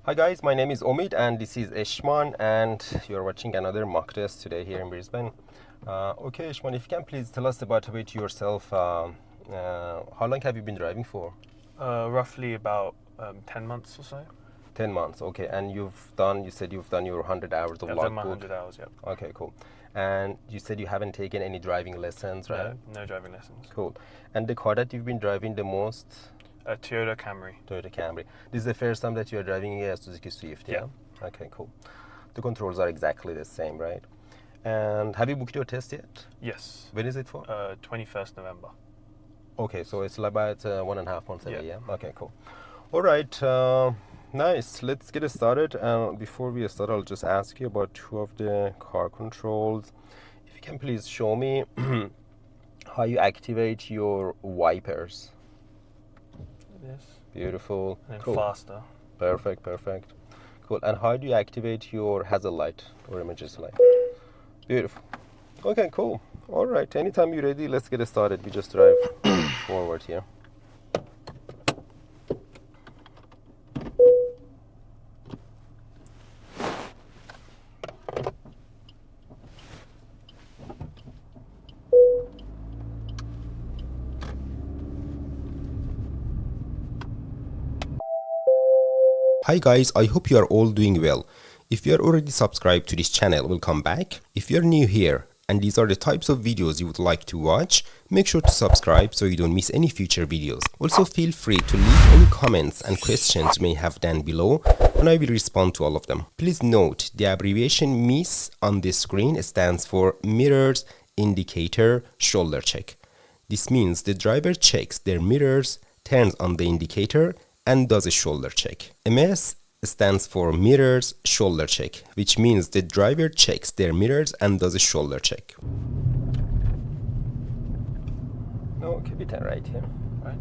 Hi guys, my name is Omid and this is Ishman and you're watching another mock test today here in Brisbane. Okay Ishman, if you can please tell us about a bit yourself. How long have you been driving for? Roughly about 10 months or so. 10 months, okay. And you said you've done your 100 hours of I've done my logbook. 100 hours, yep. Okay, cool. And you said you haven't taken any driving lessons, right? No driving lessons. Cool. And the car that you've been driving the most? A Toyota Camry. Toyota Camry. This is the first time that you're driving a Suzuki Swift, yeah? Okay, cool. The controls are exactly the same, right? And have you booked your test yet? Yes. When is it for? 21st November. Okay, so it's about 1.5 months away, Yeah. yeah? Okay, cool. All right, nice. Let's get started. Before we start, I'll just ask you about two of the car controls. If you can please show me how you activate your wipers. Yes. Beautiful. And then cool. faster. Perfect, perfect. Cool. And how do you activate your hazard light or emergency light? Beautiful. Okay, cool. All right. Anytime you're ready, let's get started. We just drive forward here. Hi guys, I hope you are all doing well. If you are already subscribed to this channel, welcome back. If you are new here and these are the types of videos you would like to watch, make sure to subscribe so you don't miss any future videos. Also feel free to leave any comments and questions you may have down below and I will respond to all of them. Please note the abbreviation MIS on this screen stands for Mirrors Indicator Shoulder Check. This means the driver checks their mirrors, turns on the indicator and does a shoulder check. MS stands for mirrors shoulder check, which means the driver checks their mirrors and does a shoulder check. Okay, we turn right here. Right.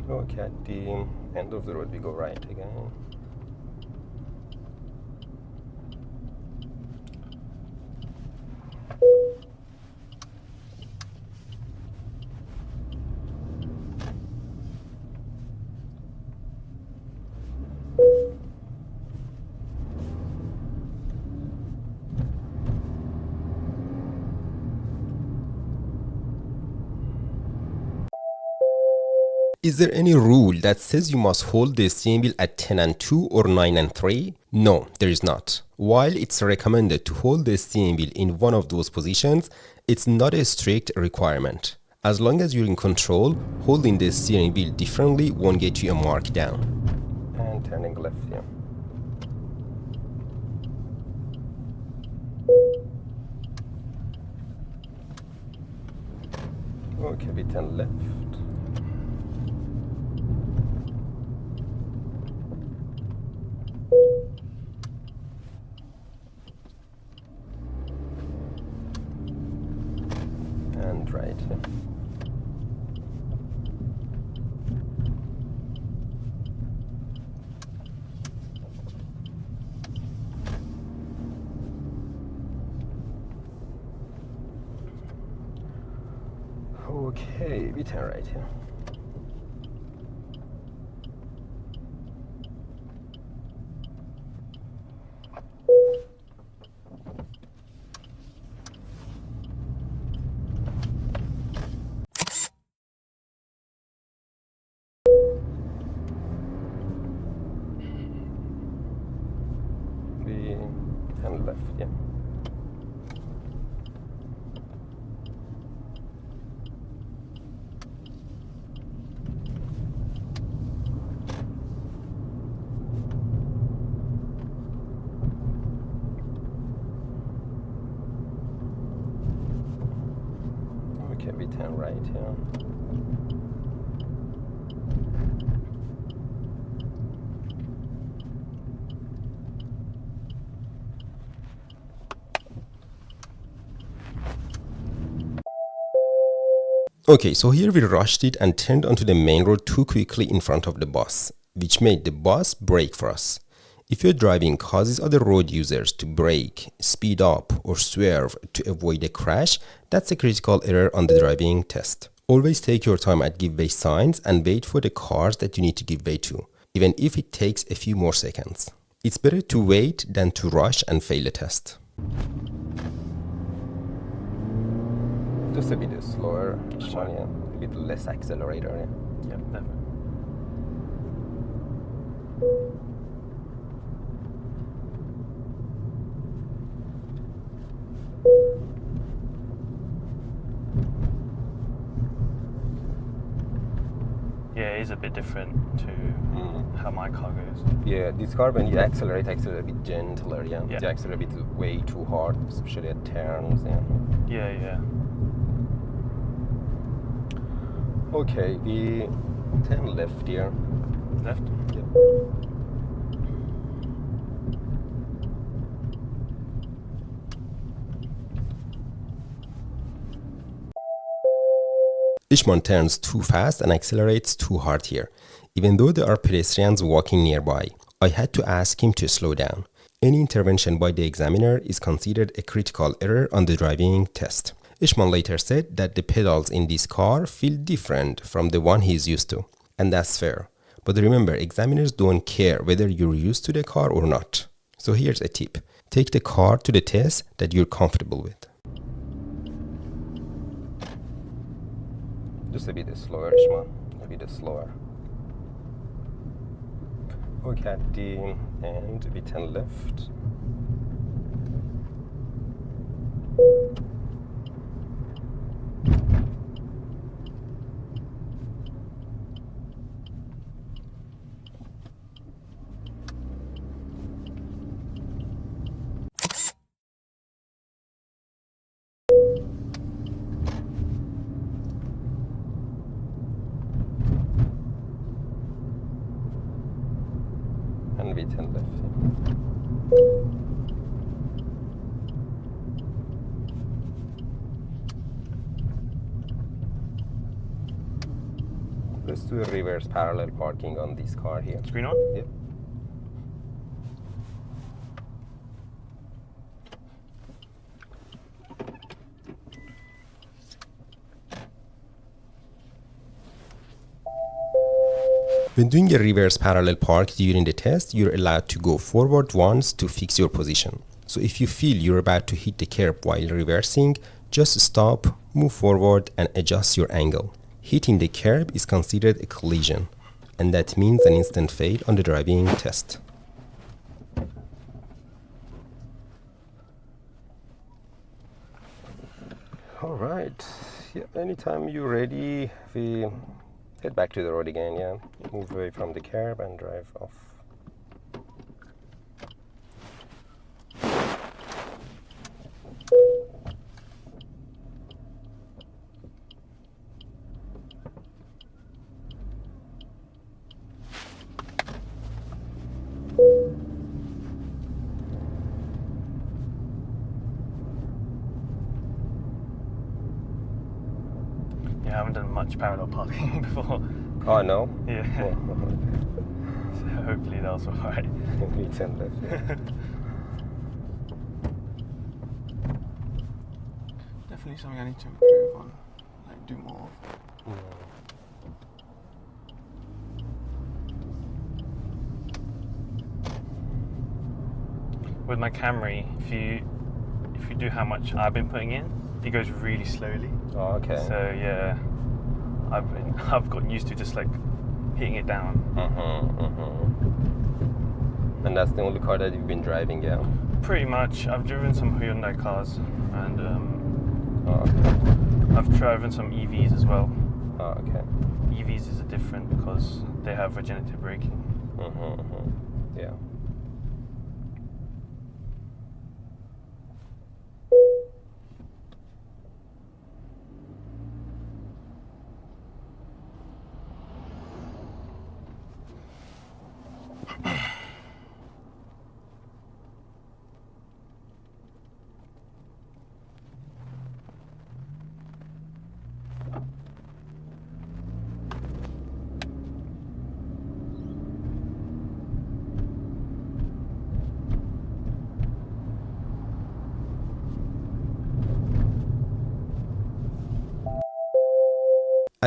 Okay, at the end of the road, we go right again. Is there any rule that says you must hold the steering wheel at 10 and 2 or 9 and 3? No, there is not. While it's recommended to hold the steering wheel in one of those positions, it's not a strict requirement. As long as you're in control, holding the steering wheel differently won't get you a mark down. And turning left, yeah. Okay, we turn left. And right, yeah. Okay, we turn right here. We turn left, yeah. Okay, we turn right here. Okay, so here we rushed it and turned onto the main road too quickly in front of the bus. which made the bus brake for us. If your driving causes other road users to brake, speed up, or swerve to avoid a crash, that's a critical error on the driving test. Always take your time at give way signs and wait for the cars that you need to give way to, even if it takes a few more seconds. It's better to wait than to rush and fail a test. Just a bit slower, Ishman, yeah. A bit less accelerator, yeah. Yep, definitely. Yeah, it is a bit different to how my car goes. Yeah, this car, when you accelerate a bit gentler, yeah. Yeah. You accelerate a bit way too hard, especially at turns, yeah. Yeah. Okay, we turn left here. Left? Yeah. Ishman turns too fast and accelerates too hard here. Even though there are pedestrians walking nearby, I had to ask him to slow down. Any intervention by the examiner is considered a critical error on the driving test. Ishman later said that the pedals in this car feel different from the one he's used to, and that's fair. But remember, examiners don't care whether you're used to the car or not. So here's a tip. Take the car to the test that you're comfortable with. Just a bit slower, Ishman. A bit slower. Okay, at the end, we turn left. And we turn left. Let's do a reverse parallel parking on this car here. Screen on? Yep. When doing a reverse parallel park during the test, you're allowed to go forward once to fix your position. So if you feel you're about to hit the curb while reversing, just stop, move forward, and adjust your angle. Hitting the curb is considered a collision, and that means an instant fail on the driving test. All right. Yeah, anytime you're ready, we head back to the road again, yeah. Move away from the curb and drive off. Yeah, I haven't done much parallel parking before. Oh, no? Yeah. Oh, So hopefully that was alright. we turn left, yeah. Definitely something I need to improve on, like do more. With my Camry, if you do how much I've been putting in, it goes really slowly. Oh, okay. So yeah, I've gotten used to just like hitting it down. And that's the only car that you've been driving, yeah? Pretty much. I've driven some Hyundai cars, and Oh, okay. I've driven some EVs as well. Oh, okay. EVs is different because they have regenerative braking. Yeah.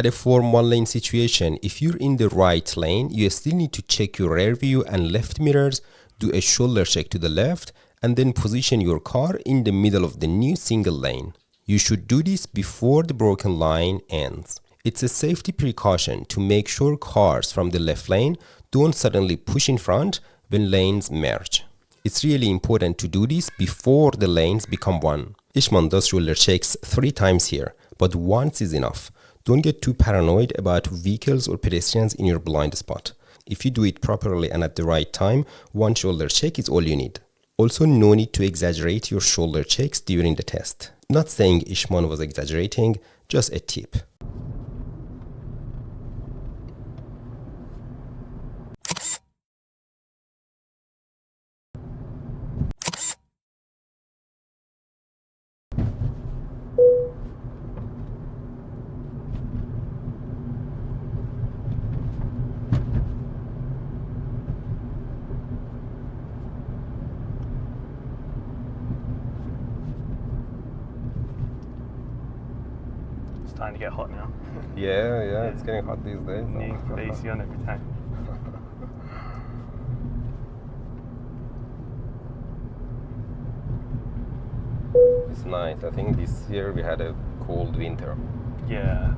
At a form one lane situation, if you're in the right lane, you still need to check your rear view and left mirrors, do a shoulder check to the left, and then position your car in the middle of the new single lane. You should do this before the broken line ends. It's a safety precaution to make sure cars from the left lane don't suddenly push in front when lanes merge. It's really important to do this before the lanes become one. Ishman does shoulder checks 3 times here, but once is enough. Don't get too paranoid about vehicles or pedestrians in your blind spot. If you do it properly and at the right time, one shoulder check is all you need. Also, no need to exaggerate your shoulder checks during the test. Not saying Ishman was exaggerating, just a tip. It's starting to get hot now. Yeah, it's getting hot these days. Need to put the AC on every time. It's nice. I think this year we had a cold winter. Yeah.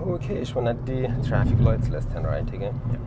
Okay, Ishman, at the traffic lights, let's turn right again. Yeah.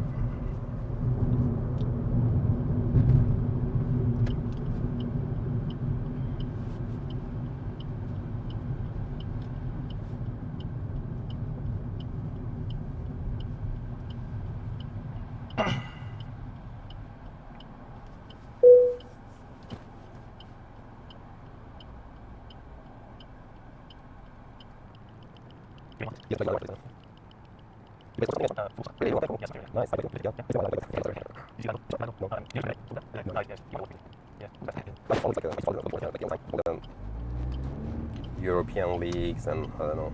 European leagues and I don't know,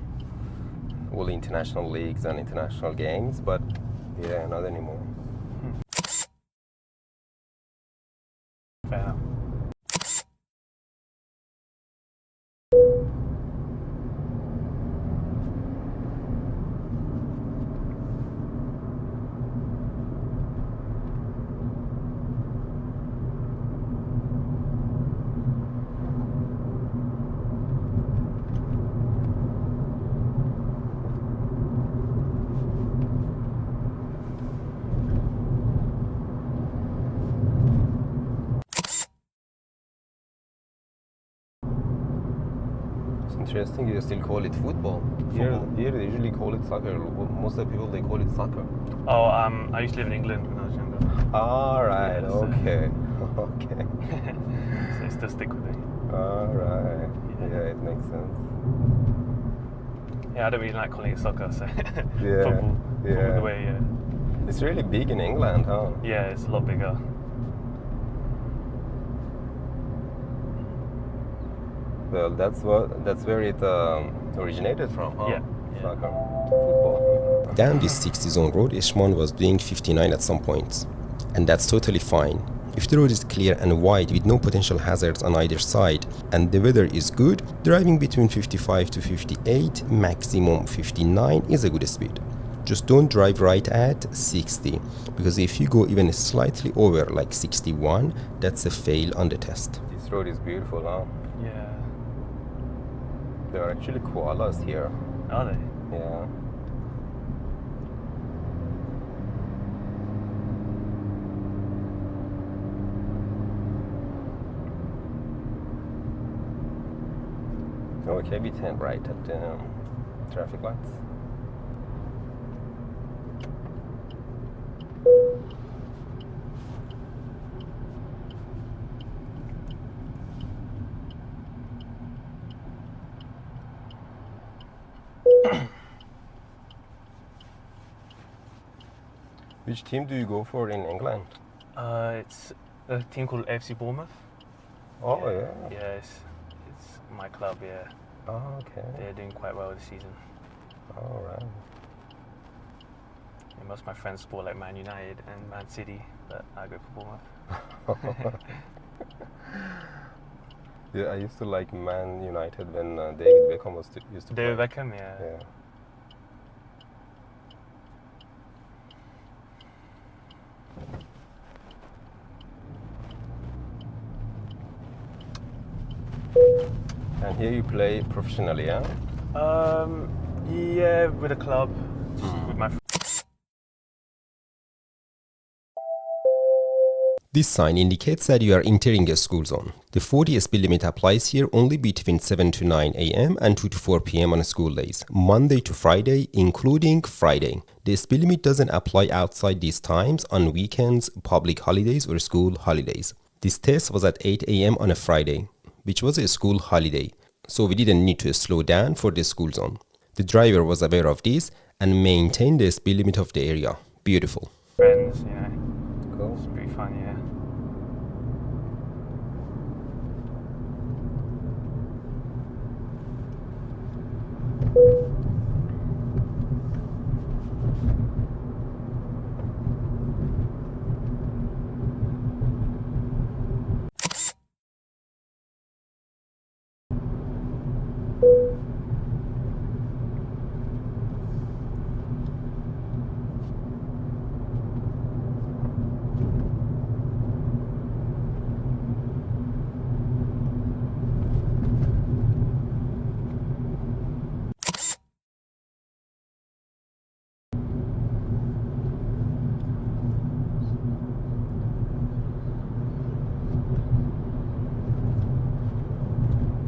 all the international leagues and international games, but yeah, not anymore. Fair. Interesting, you still call it football. Here they usually call it soccer. Most of the people, they call it soccer. Oh, I used to live in England when I was younger. All right, Yeah, so- okay. Okay. So it's still stick with it. All right. Yeah, it makes sense. Yeah, I don't really like calling it soccer, so Yeah, football, yeah. the way, yeah. It's really big in England, huh? Yeah, it's a lot bigger. Well, that's where it originated from, huh? Yeah. Soccer, football. Down this 60 zone road, Ishman was doing 59 at some points. And that's totally fine. If the road is clear and wide with no potential hazards on either side and the weather is good, driving between 55 to 58, maximum 59 is a good speed. Just don't drive right at 60, because if you go even slightly over like 61, that's a fail on the test. This road is beautiful, huh? Yeah. There are actually koalas here. Are they? Yeah. Okay, we turn right at the traffic lights. Which team do you go for in England? It's a team called FC Bournemouth. Oh, yeah. Yeah, it's my club, yeah. Oh, okay. They're doing quite well this season. All right. And most of my friends support like Man United and Man City, but I go for Bournemouth. Yeah, I used to like Man United when David Beckham used to David play. Beckham, yeah. Yeah. And here you play professionally, yeah? Yeah, with a club, just with my. This sign indicates that you are entering a school zone. The 40 speed limit applies here only between 7 to 9 a.m. and 2 to 4 p.m. on school days, Monday to Friday, including Friday. The speed limit doesn't apply outside these times on weekends, public holidays, or school holidays. This test was at 8 a.m. on a Friday, which was a school holiday, so we didn't need to slow down for the school zone. The driver was aware of this and maintained the speed limit of the area. Beautiful. Friends, you know. Cool. It's pretty fun, yeah.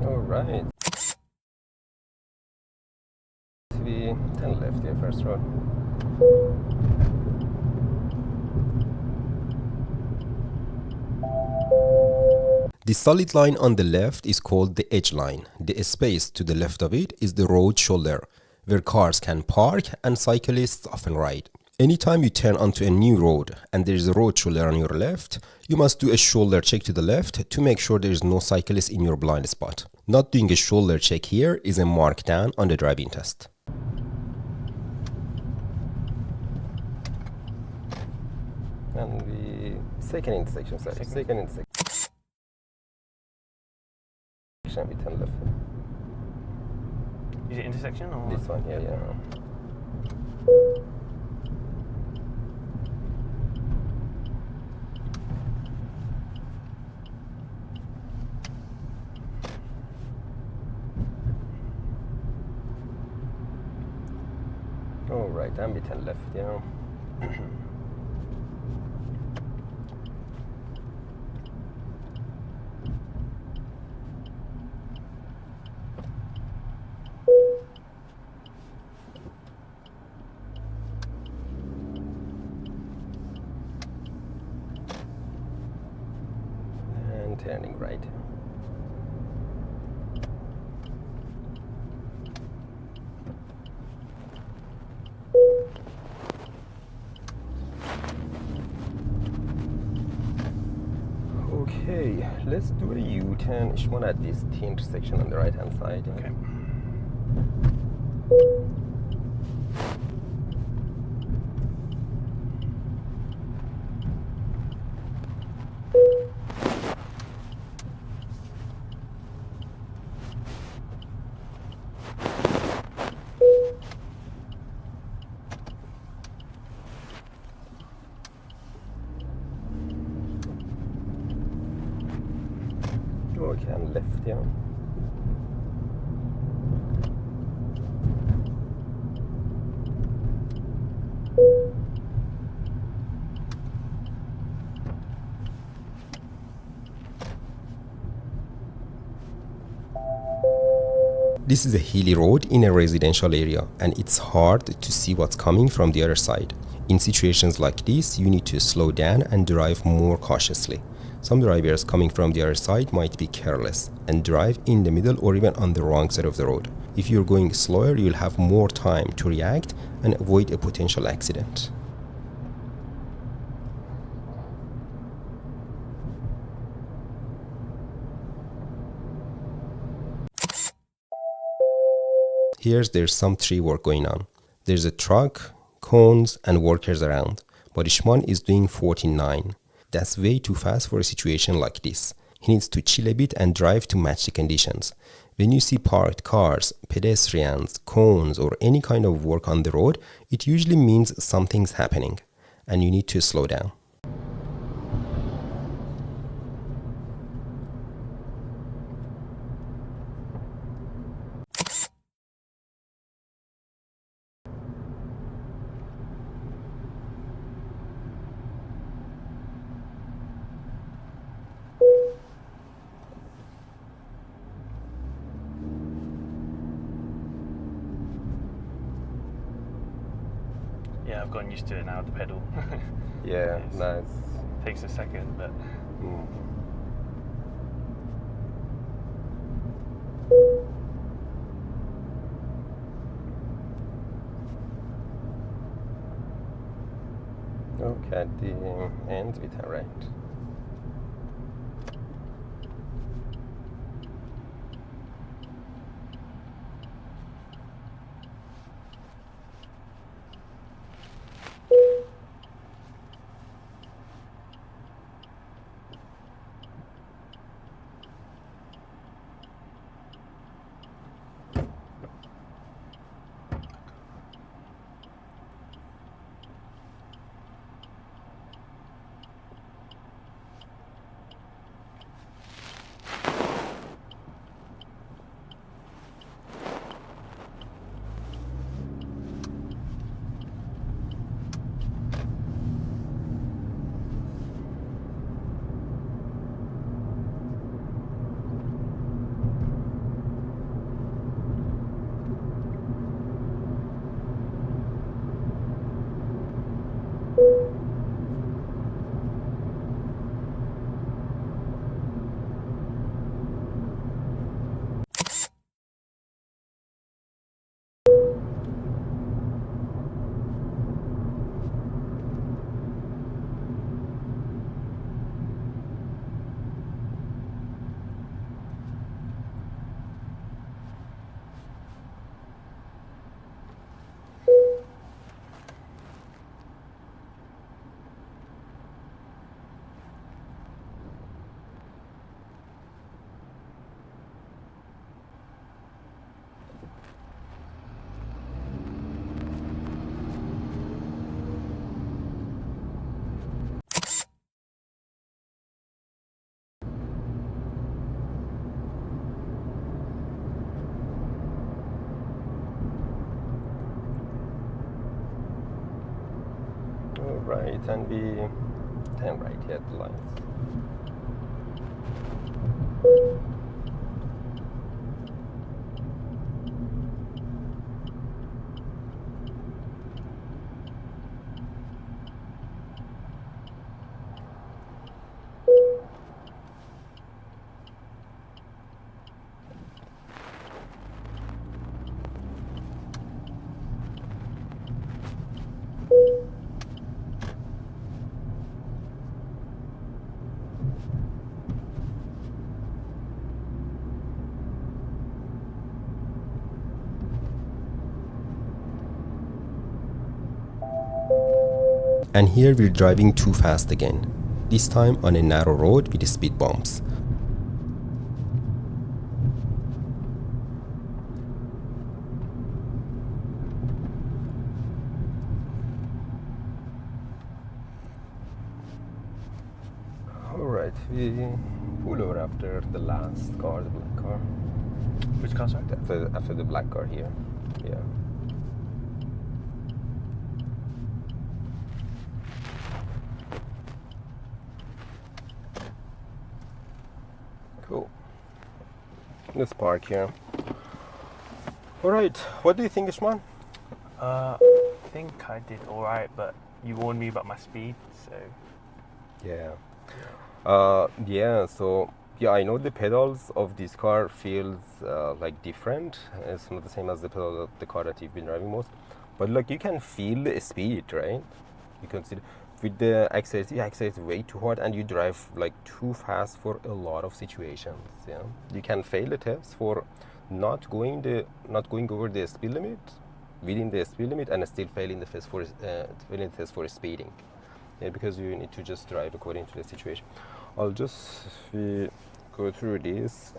All right. We turn left here first road. The solid line on the left is called the edge line. The space to the left of it is the road shoulder, where cars can park and cyclists often ride. Anytime you turn onto a new road and there is a road shoulder on your left, you must do a shoulder check to the left to make sure there is no cyclist in your blind spot. Not doing a shoulder check here is a markdown on the driving test. And the second intersection, sorry. Second intersection. We turn left. Is it intersection or? This one, yeah. All right, and we turn left, yeah. And turning right. Okay, let's do a U-turn, Ishman, at this T intersection on the right hand side. Okay. Okay, and left, yeah. This is a hilly road in a residential area, and it's hard to see what's coming from the other side. In situations like this, you need to slow down and drive more cautiously. Some drivers coming from the other side might be careless and drive in the middle or even on the wrong side of the road. If you're going slower, you'll have more time to react and avoid a potential accident. There's some tree work going on. There's a truck, cones, and workers around, but Ishman is doing 49. That's way too fast for a situation like this. He needs to chill a bit and drive to match the conditions. When you see parked cars, pedestrians, cones, or any kind of work on the road, it usually means something's happening, and you need to slow down. Yeah, I've gotten used to it now, the pedal. Yeah, It's- nice. Takes a second, but Mm. Okay, at the end we turn right. Right, and we turn right here at the lights. And here we're driving too fast again, this time on a narrow road with speed bumps. Alright, we pull over after the last car, the black car. Which car, sorry? After the black car here. Yeah. Cool. Let's park here. Alright, what do you think, Ishman? I think I did alright, but you warned me about my speed, so... Yeah. Yeah, I know the pedals of this car feels like different. It's not the same as the pedals of the car that you've been driving most. But like you can feel the speed, right? You can see with the accelerator, you accelerate way too hard and you drive like too fast for a lot of situations. Yeah, you can fail the test for not going over the speed limit, within the speed limit, and still failing the test for speeding. Yeah, because you need to just drive according to the situation. I'll just go through this.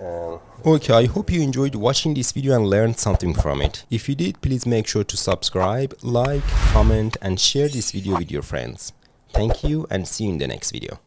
Okay, I hope you enjoyed watching this video and learned something from it. If you did, please make sure to subscribe, like, comment, and share this video with your friends. Thank you and see you in the next video.